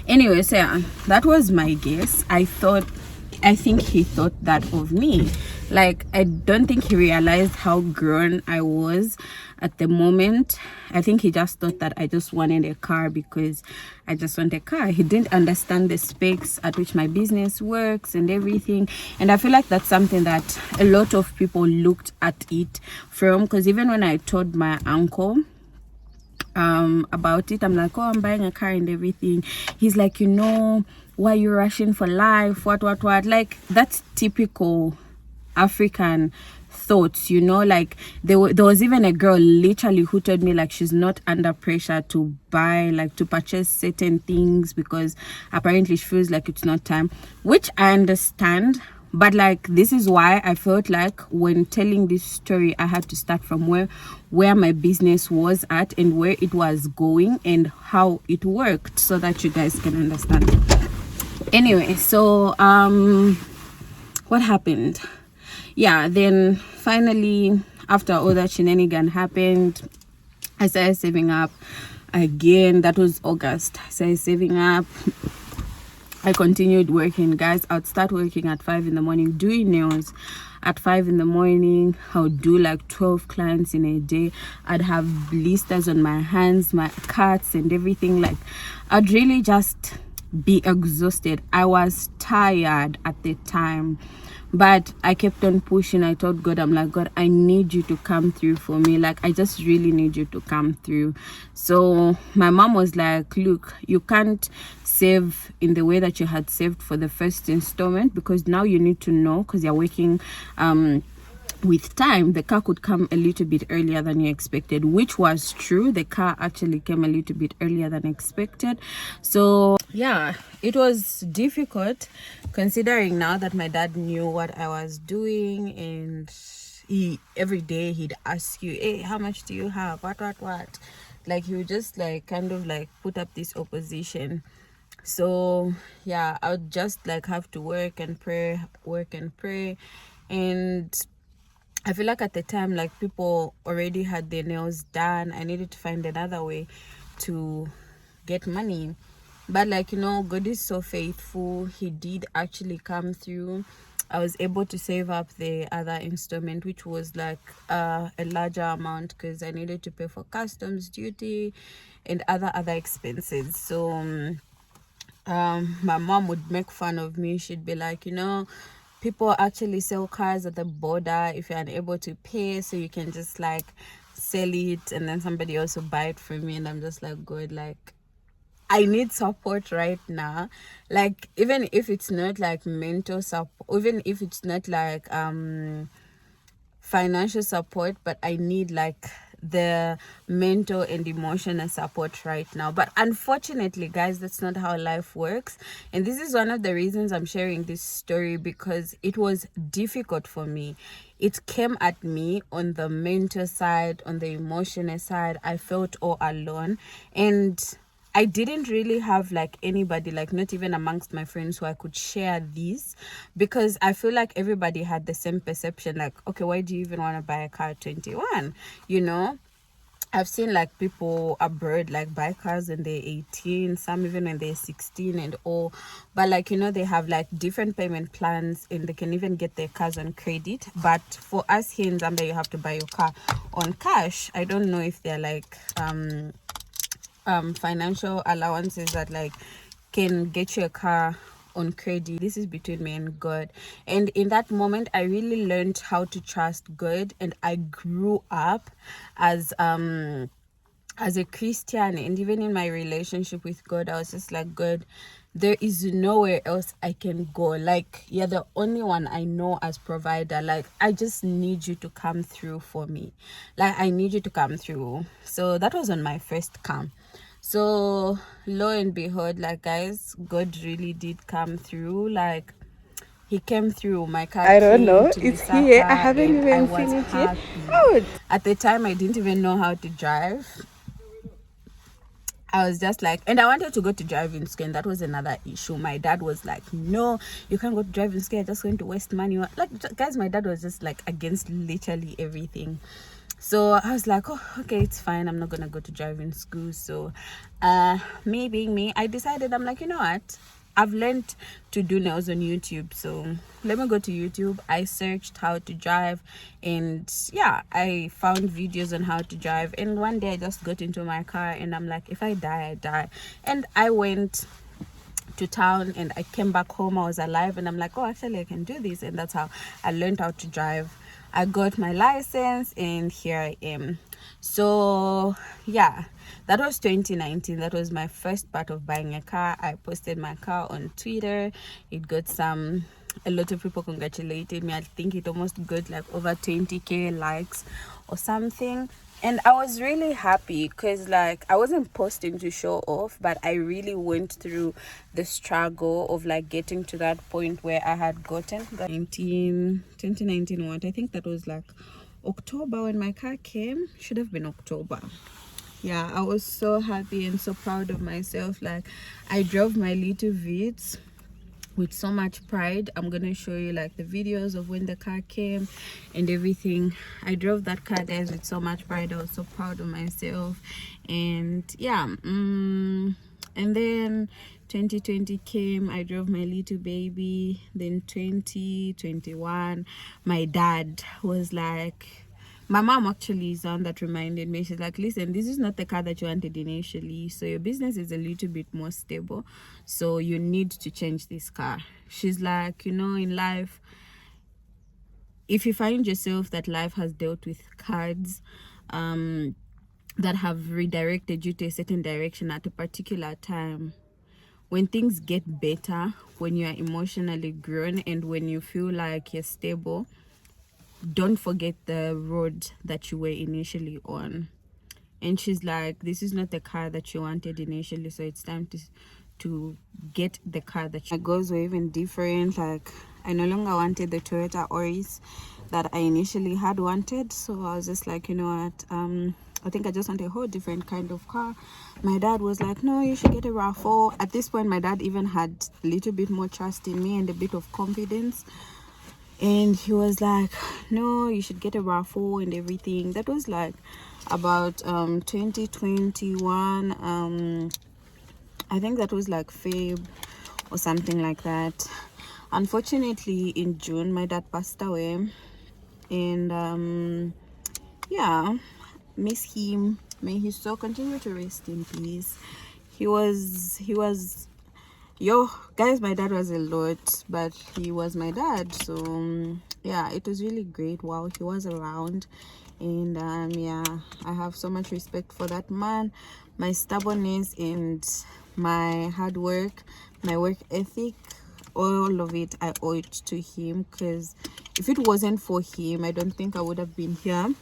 Anyway, so yeah, that was my guess. I think he thought that of me. Like, I don't think he realized how grown I was at the moment. I think he just thought that I just wanted a car because I just want a car. He didn't understand the specs at which my business works and everything. And I feel like that's something that a lot of people looked at it from, because even when I told my uncle about it. I'm like, oh, I'm buying a car and everything. He's like, you know, why you rushing for life? What? Like, that's typical African thoughts, you know. Like, there was even a girl literally who told me like she's not under pressure to buy, like to purchase certain things because apparently she feels like it's not time, which I understand. But like, this is why I felt like when telling this story, I had to start from where my business was at and where it was going and how it worked, so that you guys can understand. Anyway, so what happened? Yeah, then finally, after all that shenanigan happened, I started saving up again. That was August. I started saving up. I continued working, guys. I'd start working at 5 in the morning, doing nails at 5 in the morning. I would do like 12 clients in a day. I'd have blisters on my hands, my cuts and everything. Like, I'd really just be exhausted. I was tired at the time, but I kept on pushing. I told God, I'm like, God, I need you to come through for me. Like, I just really need you to come through. So my mom was like, look, you can't save in the way that you had saved for the first installment, because now you need to know, because you're working with time, the car could come a little bit earlier than you expected, which was true. The car actually came a little bit earlier than expected. So yeah, it was difficult, considering now that my dad knew what I was doing, and he every day he'd ask you, hey, how much do you have, what. Like, he would just like kind of like put up this opposition. So yeah, I would just like have to work and pray. And I feel like at the time, like, people already had their nails done. I needed to find another way to get money. But like, you know, God is so faithful. He did actually come through. I was able to save up the other installment, which was like a larger amount, because I needed to pay for customs duty and other expenses. So my mom would make fun of me. She'd be like, you know, people actually sell cars at the border if you're unable to pay, so you can just like sell it and then somebody else will buy it from me. And I'm just like, God, like, I need support right now. Like, even if it's not like mental support, even if it's not like financial support, but I need like the mental and emotional support right now. But unfortunately, guys, that's not how life works. And this is one of the reasons I'm sharing this story, because it was difficult for me. It came at me on the mental side, on the emotional side. I felt all alone, and I didn't really have like anybody, like not even amongst my friends, who I could share this, because I feel like everybody had the same perception. Like, okay, why do you even want to buy a car at 21? You know, I've seen like people abroad like buy cars when they're 18, some even when they're 16 and all. But like, you know, they have like different payment plans and they can even get their cars on credit. But for us here in Zambia, you have to buy your car on cash. I don't know if they're like financial allowances that like can get you a car on credit. This is between me and God. And in that moment, I really learned how to trust God, and I grew up as a Christian. And even in my relationship with God, I was just like, God, there is nowhere else I can go. Like, you're the only one I know as provider. Like, I just need you to come through for me. Like, I need you to come through. So that was on my first camp. So lo and behold, like, guys, God really did come through. Like, he came through. My car, I don't know, it's here. I haven't even seen it yet. Oh, at the time I didn't even know how to drive. I was just like, and I wanted to go to driving school, and that was another issue. My dad was like, no, you can't go to driving school, you're just going to waste money. Like, guys, my dad was just like against literally everything. So I was like, oh, okay, it's fine, I'm not gonna go to driving school. So me being me, I decided, I'm like, you know what, I've learned to do nails on YouTube, so let me go to YouTube. I searched how to drive, and yeah, I found videos on how to drive. And one day I just got into my car and I'm like, if I die, I die. And I went to town and I came back home, I was alive, and I'm like, oh, actually I can do this. And that's how I learned how to drive. I got my license, and here I am. So yeah, that was 2019. That was my first part of buying a car. I posted my car on Twitter. It got a lot of people congratulated me. I think it almost got like over 20k likes or something. And I was really happy because like I wasn't posting to show off, but I really went through the struggle of like getting to that point where I had gotten 2019 what? I think that was like October when my car came. Should have been October. Yeah, I was so happy and so proud of myself. Like I drove my little Vitz with so much pride. I'm gonna show you like the videos of when the car came and everything. I drove that car, guys, with so much pride. I was so proud of myself. And yeah, and then 2020 came. I drove my little baby. Then 2021, my dad was like, my mom actually is the one that reminded me. She's like, listen, this is not the car that you wanted initially, so your business is a little bit more stable, so you need to change this car. She's like, you know, in life, if you find yourself that life has dealt with cards that have redirected you to a certain direction at a particular time, when things get better, when you are emotionally grown, and when you feel like you're stable, don't forget the road that you were initially on. And she's like, this is not the car that you wanted initially, so it's time to get the car that you... My goals were even different. Like I no longer wanted the Toyota Auris that I initially had wanted, so I was just like, you know what, I think I just want a whole different kind of car. My dad was like, no, you should get a RAV4. At this point, my dad even had a little bit more trust in me and a bit of confidence. And he was like, no, you should get a RAV4 and everything. That was like about 2021. I think that was like Feb or something like that. Unfortunately, in June, my dad passed away. And yeah, miss him. May his soul continue to rest in peace. He was yo guys, my dad was a lot, but he was my dad. So yeah, it was really great while he was around. And yeah, I have so much respect for that man. My stubbornness and my hard work, my work ethic, all of it I owe it to him, because if it wasn't for him, I don't think I would have been here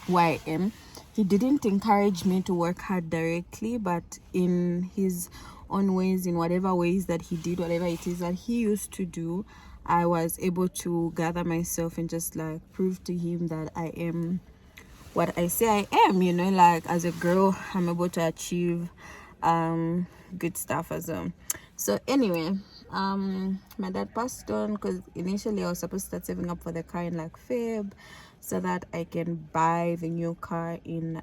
where I am. He didn't encourage me to work hard directly, but in his own ways, in whatever ways that he did, whatever it is that he used to do, I was able to gather myself and just like prove to him that I am what I say I am, you know, like as a girl, I'm able to achieve good stuff as well. So anyway, my dad passed on because initially I was supposed to start saving up for the car in like Feb, so that I can buy the new car in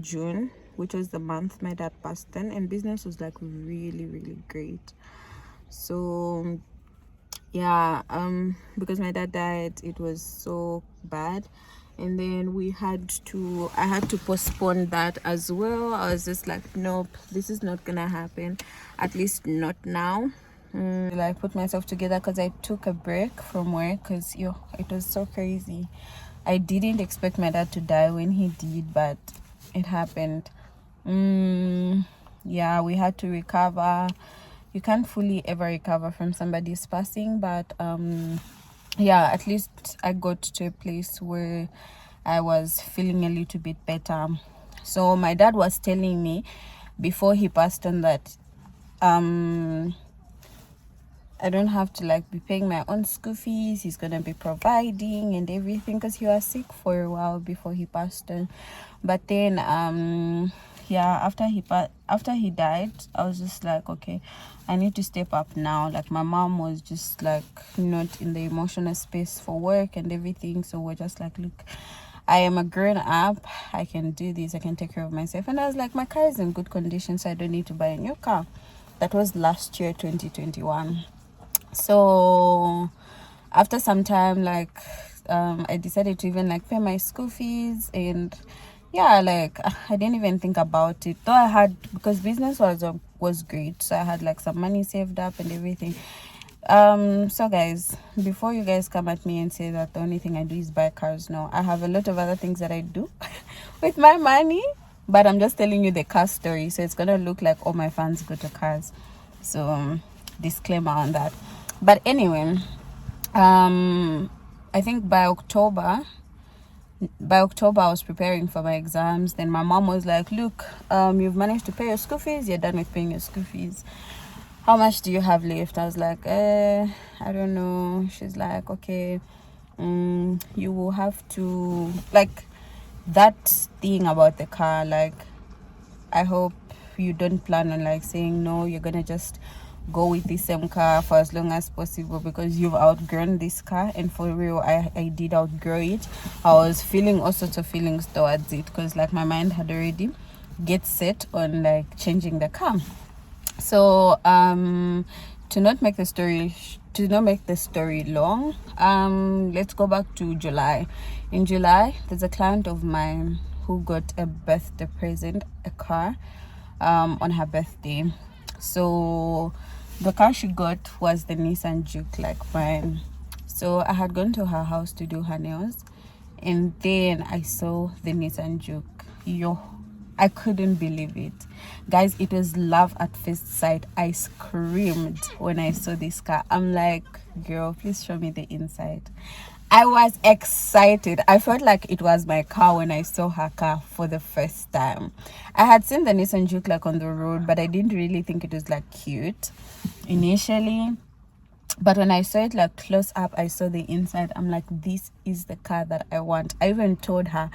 June, which was the month my dad passed on, and business was like really great. So yeah, because my dad died, it was so bad, and then I had to postpone that as well. I was just like, nope, this is not gonna happen, at least not now. I put myself together because I took a break from work because it was so crazy. I didn't expect my dad to die when he did, but it happened. Yeah, we had to recover. You can't fully ever recover from somebody's passing, but yeah, at least I got to a place where I was feeling a little bit better. So my dad was telling me before he passed on that I don't have to like be paying my own school fees. He's gonna be providing and everything, because he was sick for a while before he passed on. But then yeah, after he died, I was just like, okay, I need to step up now. Like my mom was just like not in the emotional space for work and everything, so we're just like, look, I am a grown up, I can do this, I can take care of myself. And I was like, my car is in good condition, so I don't need to buy a new car. That was last year, 2021. So after some time, like I decided to even like pay my school fees, and yeah, like I didn't even think about it, though I had, because business was great, so I had like some money saved up and everything. So guys, before you guys come at me and say that the only thing I do is buy cars, no, I have a lot of other things that I do with my money, but I'm just telling you the car story, so it's gonna look like all my fans go to cars. So disclaimer on that. But anyway, I think by October I was preparing for my exams. Then my mom was like, look, you've managed to pay your school fees, you're done with paying your school fees, how much do you have left? I was like, I don't know. She's like, okay, you will have to, like, that thing about the car, like, I hope you don't plan on like saying no, you're gonna just go with the same car for as long as possible because you've outgrown this car. And for real, I did outgrow it. I was feeling all sorts of feelings towards it because like my mind had already get set on like changing the car. So to not make the story long, let's go back to July. In July, there's a client of mine who got a birthday present, a car, on her birthday. So the car she got was the Nissan Juke, like mine. So I had gone to her house to do her nails, and then I saw the Nissan Juke. I couldn't believe it, guys. It was love at first sight. I screamed when I saw this car. I'm like, girl, please show me the inside. I was excited. I felt like it was my car when I saw her car for the first time. I had seen the Nissan Juke like on the road, but I didn't really think it was like cute initially. But when I saw it like close up, I saw the inside. I'm like, this is the car that I want. I even told her,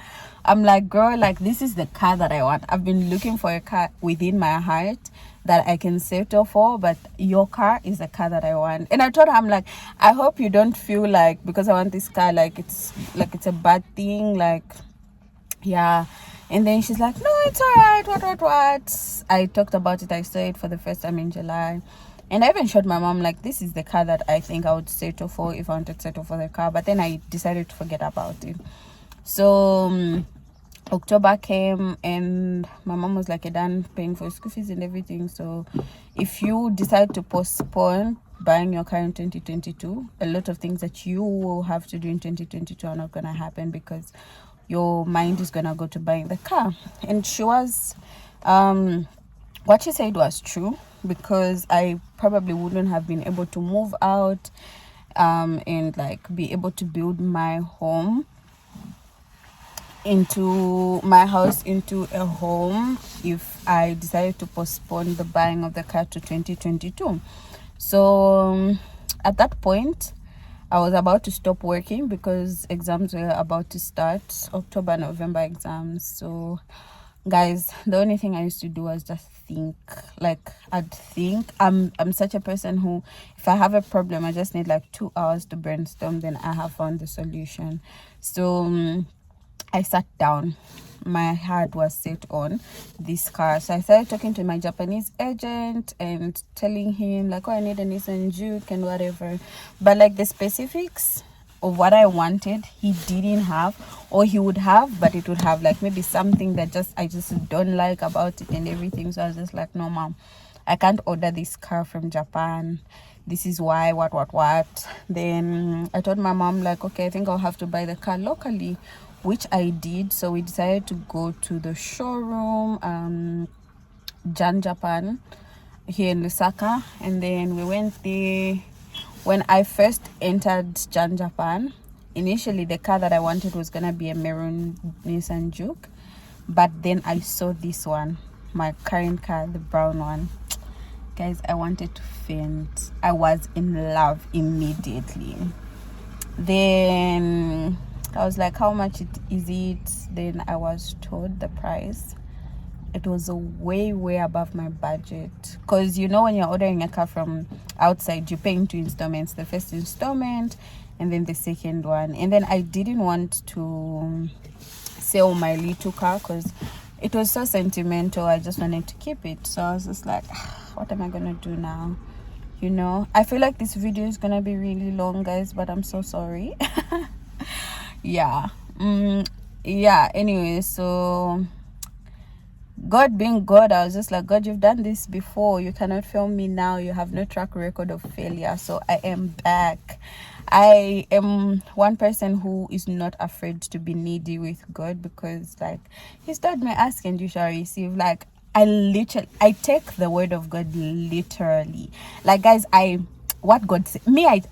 I'm like, girl, like, this is the car that I want. I've been looking for a car within my heart that I can settle for, but your car is the car that I want. And I told her, I'm like, I hope you don't feel like because I want this car, like it's a bad thing, like, yeah. And then she's like, no, it's all right, what. I talked about it. I saw it for the first time in July. And I even showed my mom, like, this is the car that I think I would settle for if I wanted to settle for the car. But then I decided to forget about it. So October came and my mom was like, you're done paying for school fees and everything. So if you decide to postpone buying your car in 2022, a lot of things that you will have to do in 2022 are not going to happen because your mind is going to go to buying the car. And she was... what she said was true, because I probably wouldn't have been able to move out and like be able to build my home into my house into a home if I decided to postpone the buying of the car to 2022. So at that point, I was about to stop working because exams were about to start, October, November exams. So guys, the only thing I used to do was just think. Like, I'd think. I'm such a person who, if I have a problem, I just need like 2 hours to brainstorm, then I have found the solution. So I sat down. My heart was set on this car. So I started talking to my Japanese agent and telling him like, oh, I need a Nissan Juke and whatever. But like the specifics of what I wanted, he didn't have, or he would have, but it would have like maybe something that I just don't like about it and everything. So I was just like, no, mom, I can't order this car from Japan. This is why, what. Then I told my mom like, okay, I think I'll have to buy the car locally, which I did. So we decided to go to the showroom, Jan Japan, here in Lusaka, and then we went there. When I first entered Jan Japan, initially the car that I wanted was gonna be a maroon Nissan Juke, but then I saw this one, my current car, the brown one. Guys, I wanted to faint. I was in love immediately. Then I was like, how much is it? Then I was told the price. It was way above my budget, because you know when you're ordering a car from outside, you pay in 2 installments, the first installment and then the second one. And then I didn't want to sell my little car because it was so sentimental. I just wanted to keep it. So I was just like, what am I gonna do now? You know, I feel like this video is gonna be really long, guys, but I'm so sorry. Yeah. Anyway, so God being God, I was just like, God, you've done this before. You cannot fail me now. You have no track record of failure. So I am back. I am one person who is not afraid to be needy with God, because like He's told me, ask and you shall receive. Like I take the word of God literally. Like, guys, what God say,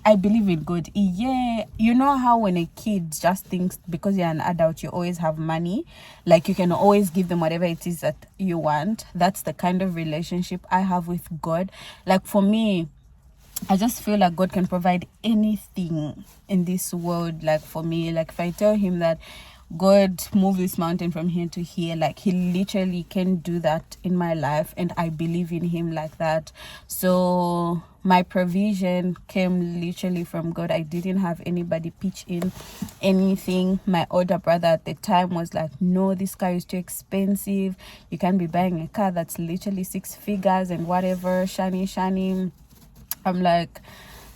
I believe in God. Yeah, you know how when a kid just thinks because you're an adult you always have money, like you can always give them whatever it is that you want. That's the kind of relationship I have with God. Like, for me, I just feel like God can provide anything in this world. Like, for me, like if I tell Him that, God, move this mountain from here to here, like He literally can do that in my life, and I believe in Him like that. So my provision came literally from God. I didn't have anybody pitch in anything. My older brother at the time was like, no, this car is too expensive, you can't be buying a car that's literally 6 figures and whatever, shiny. I'm like,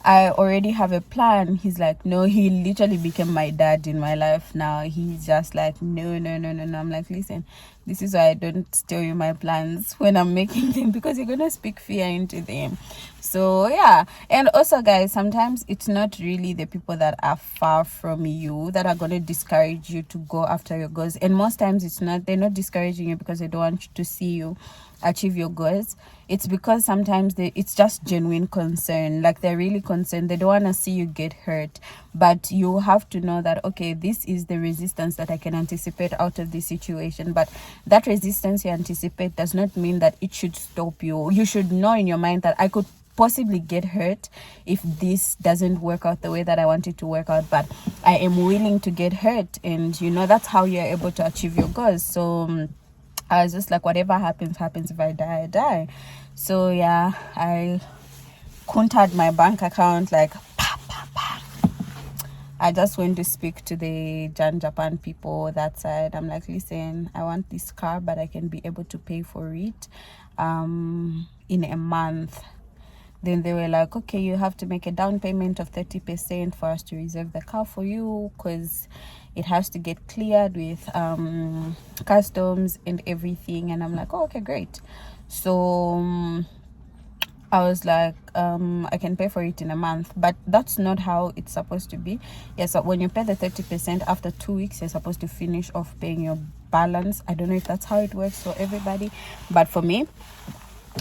I already have a plan. He's like, no. He literally became my dad in my life now. He's just like, no. I'm like, listen, this is why I don't tell you my plans when I'm making them, because you're gonna speak fear into them. So yeah. And also, guys, sometimes it's not really the people that are far from you that are gonna discourage you to go after your goals. And most times they're not discouraging you because they don't want to see you achieve your goals. It's because sometimes it's just genuine concern. Like, they're really concerned. They don't want to see you get hurt. But you have to know that, okay, this is the resistance that I can anticipate out of this situation. But that resistance you anticipate does not mean that it should stop you. You should know in your mind that I could possibly get hurt if this doesn't work out the way that I want it to work out, but I am willing to get hurt. And that's how you're able to achieve your goals. So I was just like, whatever happens. If I die, I die. So yeah, I counted my bank account, like I just went to speak to the Japan people that side. I'm like, listen, I want this car, but I can be able to pay for it in a month. Then they were like, okay, you have to make a down payment of 30% for us to reserve the car for you, because it has to get cleared with customs and everything. And I'm like, oh, okay, great. So I was like, I can pay for it in a month. But that's not how it's supposed to be. Yes, so when you pay the 30%, after 2 weeks, you're supposed to finish off paying your balance. I don't know if that's how it works for everybody, but for me,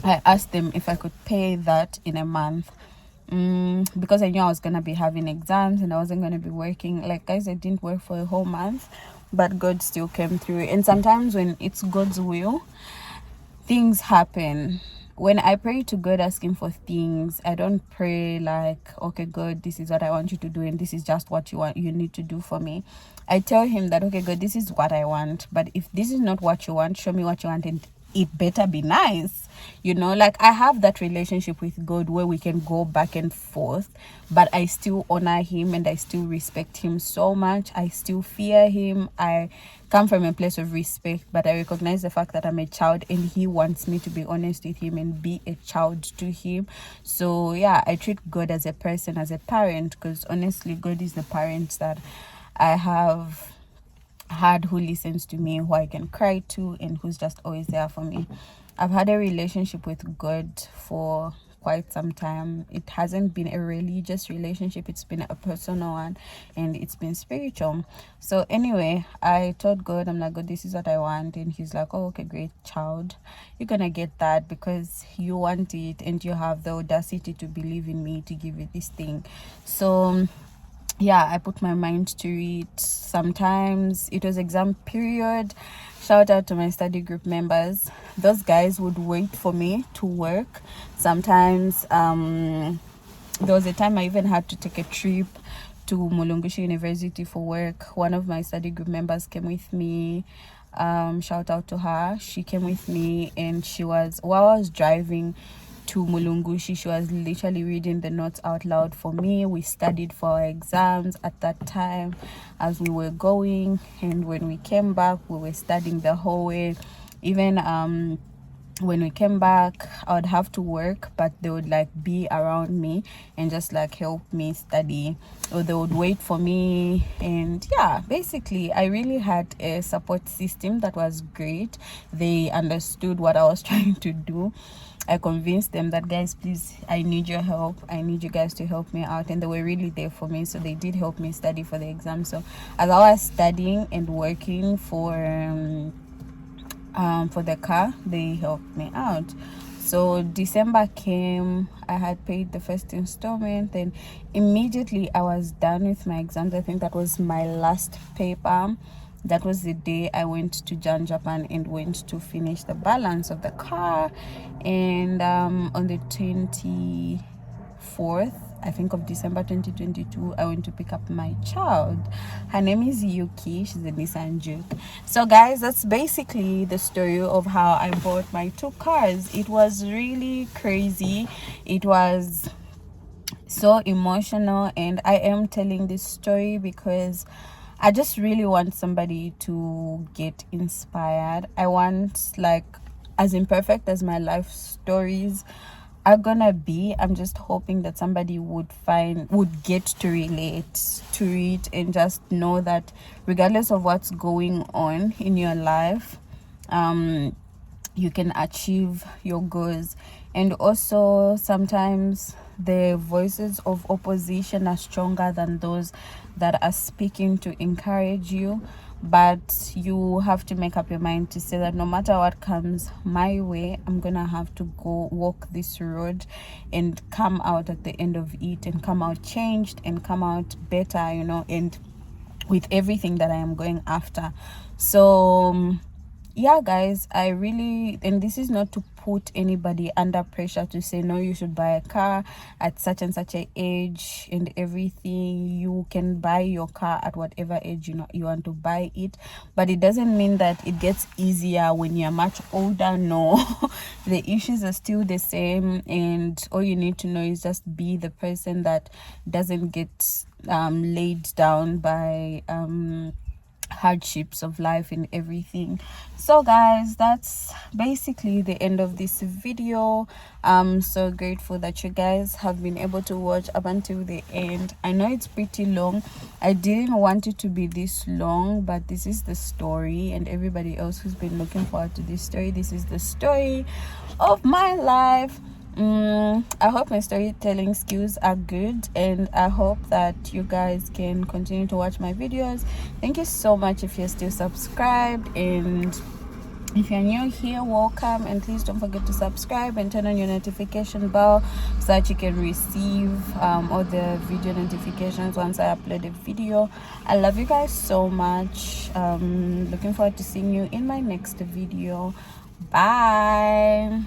I asked them if I could pay that in a month, because I knew I was going to be having exams and I wasn't going to be working. Like, guys, I didn't work for a whole month, but God still came through. And sometimes when it's God's will, things happen. When I pray to God asking for things, I don't pray like, okay, God, this is what I want you to do, and this is just what you need to do for me. I tell Him that, okay, God, this is what I want, but if this is not what you want, show me what you want, and it better be nice. Like, I have that relationship with God where we can go back and forth, but I still honor Him and I still respect Him so much. I still fear Him. I come from a place of respect, but I recognize the fact that I'm a child and He wants me to be honest with Him and be a child to Him. So yeah, I treat God as a person, as a parent, because honestly, God is the parent that I have had, who listens to me, who I can cry to, and who's just always there for me. I've had a relationship with God for quite some time. It hasn't been a religious relationship, it's been a personal one, and it's been spiritual. So anyway, I told God, I'm like, God, this is what I want. And He's like, oh, okay, great, child, you're gonna get that because you want it and you have the audacity to believe in me to give you this thing. So yeah, I put my mind to it. Sometimes it was exam period. Shout out to my study group members. Those guys would wait for me to work. Sometimes there was a time I even had to take a trip to Mulungushi University for work. One of my study group members came with me. Shout out to her. She came with me, and while I was driving to Mulungushi, she was literally reading the notes out loud for me. We studied for our exams at that time as we were going, and when we came back, we were studying the whole way. Even when we came back, I would have to work, but they would like be around me and just like help me study, or they would wait for me. And yeah, basically I really had a support system that was great. They understood what I was trying to do. I convinced them that, guys, please, I need your help, I need you guys to help me out, and they were really there for me. So they did help me study for the exam. So as I was studying and working for the car, they helped me out. So December came, I had paid the first installment, and immediately I was done with my exams. I think that was my last paper. That was the day I went to Japan and went to finish the balance of the car. And on the 24th, I think, of December 2022, I went to pick up my child. Her name is Yuki. She's a Nissan Juke. So guys, that's basically the story of how I bought my 2 cars. It was really crazy. It was so emotional, and I am telling this story because I just really want somebody to get inspired. I want, like, as imperfect as my life stories are gonna be, I'm just hoping that somebody would get to relate to it, and just know that regardless of what's going on in your life, you can achieve your goals. And also, sometimes the voices of opposition are stronger than those that are speaking to encourage you. But you have to make up your mind to say that no matter what comes my way, I'm gonna have to go walk this road and come out at the end of it, and come out changed, and come out better, you know, and with everything that I am going after. So yeah, guys, I really, and this is not to put anybody under pressure to say, no, you should buy a car at such and such a age and everything. You can buy your car at whatever age you want to buy it, but it doesn't mean that it gets easier when you're much older. No, the issues are still the same, and all you need to know is just be the person that doesn't get laid down by hardships of life and everything. So guys, that's basically the end of this video. I'm so grateful that you guys have been able to watch up until the end. I know it's pretty long. I didn't want it to be this long, but this is the story, and everybody else who's been looking forward to this story, this is the story of my life. I hope my storytelling skills are good, and I hope that you guys can continue to watch my videos. Thank you so much if you're still subscribed, and if you're new here, welcome, and please don't forget to subscribe and turn on your notification bell so that you can receive all the video notifications once I upload a video. I love you guys so much. Looking forward to seeing you in my next video. Bye.